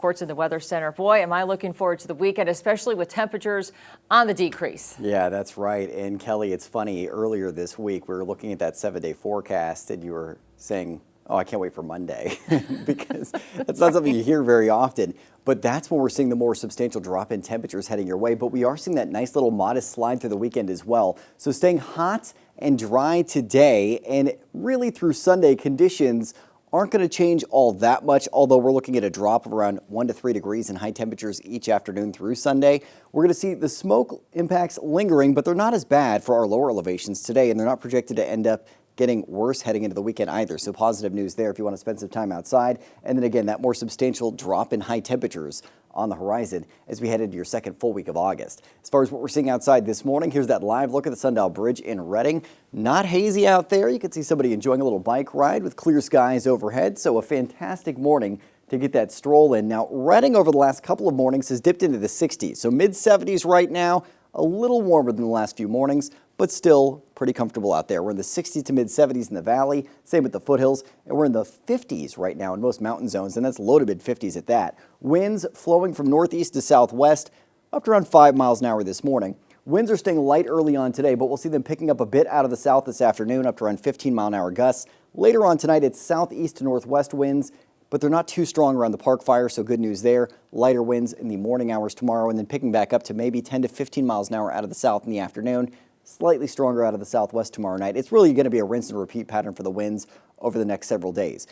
Court's in the Weather Center. Boy, am I looking forward to the weekend, especially with temperatures on the decrease. Yeah, that's right. And Kelly, it's funny, earlier this week, we were looking at that 7-day forecast and you were saying, oh, I can't wait for Monday because that's not something you hear very often. But that's when we're seeing the more substantial drop in temperatures heading your way. But we are seeing that nice little modest slide through the weekend as well. So staying hot and dry today and really through Sunday, conditions aren't going to change all that much, although we're looking at a drop of around 1 to 3 degrees in high temperatures each afternoon through Sunday. We're going to see the smoke impacts lingering, but they're not as bad for our lower elevations today, and they're not projected to end up getting worse heading into the weekend either. So positive news there if you want to spend some time outside. And then again, that more substantial drop in high temperatures on the horizon as we head into your second full week of August. As far as what we're seeing outside this morning, here's that live look at the Sundial Bridge in Reading. Not hazy out there. You can see somebody enjoying a little bike ride with clear skies overhead. So a fantastic morning to get that stroll in. Now, Reading over the last couple of mornings has dipped into the 60s. So mid 70s right now, a little warmer than the last few mornings, but still pretty comfortable out there. We're in the 60s to mid 70s in the valley, same with the foothills, and we're in the 50s right now in most mountain zones, and that's low to mid 50s at that. Winds flowing from northeast to southwest up to around 5 miles an hour this morning. Winds are staying light early on today, but we'll see them picking up a bit out of the south this afternoon up to around 15-mile-an-hour gusts. Later on tonight, it's southeast to northwest winds, but they're not too strong around the Park Fire, so good news there. Lighter winds in the morning hours tomorrow, and then picking back up to maybe 10 to 15 miles an hour out of the south in the afternoon. Slightly stronger out of the southwest tomorrow night. It's really going to be a rinse and repeat pattern for the winds over the next several days.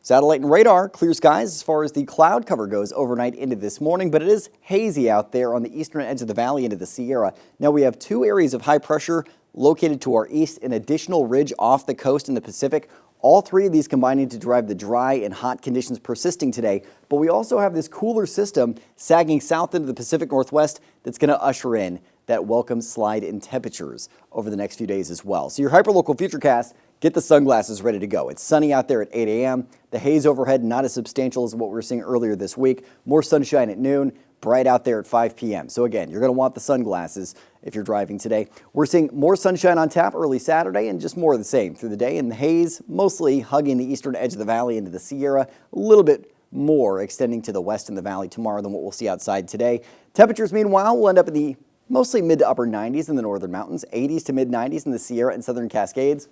Satellite and radar, clear skies as far as the cloud cover goes overnight into this morning, but it is hazy out there on the eastern edge of the valley into the Sierra. Now we have 2 areas of high pressure located to our east, an additional ridge off the coast in the Pacific. All 3 of these combining to drive the dry and hot conditions persisting today. But we also have this cooler system sagging south into the Pacific Northwest that's going to usher in that welcome slide in temperatures over the next few days as well. So your hyperlocal futurecast, get the sunglasses ready to go. It's sunny out there at 8 a.m. The haze overhead not as substantial as what we were seeing earlier this week. More sunshine at noon, bright out there at 5 p.m. So again, you're going to want the sunglasses if you're driving today. We're seeing more sunshine on tap early Saturday and just more of the same through the day. And the haze mostly hugging the eastern edge of the valley into the Sierra, a little bit more extending to the west in the valley tomorrow than what we'll see outside today. Temperatures, meanwhile, will end up in the mostly mid to upper 90s in the northern mountains, 80s to mid 90s in the Sierra and southern Cascades,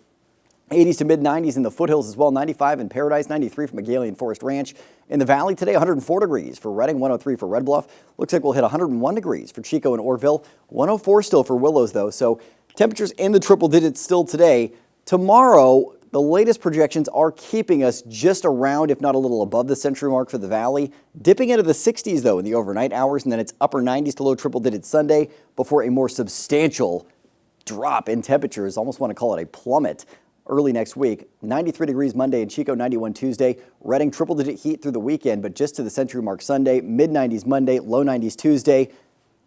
80s to mid 90s in the foothills as well, 95 in Paradise, 93 for Magalian Forest Ranch. In the valley today, 104 degrees for Reading, 103 for Red Bluff. Looks like we'll hit 101 degrees for Chico and Orville, 104 still for Willows though. So temperatures in the triple digits still today. Tomorrow, the latest projections are keeping us just around, if not a little above the century mark for the valley. Dipping into the 60s, though, in the overnight hours, and then it's upper 90s to low triple digits Sunday before a more substantial drop in temperatures. Almost want to call it a plummet early next week. 93 degrees Monday in Chico, 91 Tuesday. Reading triple-digit heat through the weekend, but just to the century mark Sunday. Mid-90s Monday, low 90s Tuesday.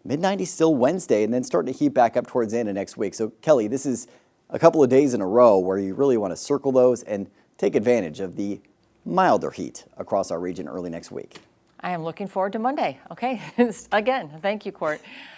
Mid-90s still Wednesday, and then starting to heat back up towards the end of next week. So, Kelly, this is a couple of days in a row where you really want to circle those and take advantage of the milder heat across our region early next week. I am looking forward to Monday. Okay, again, thank you, Court.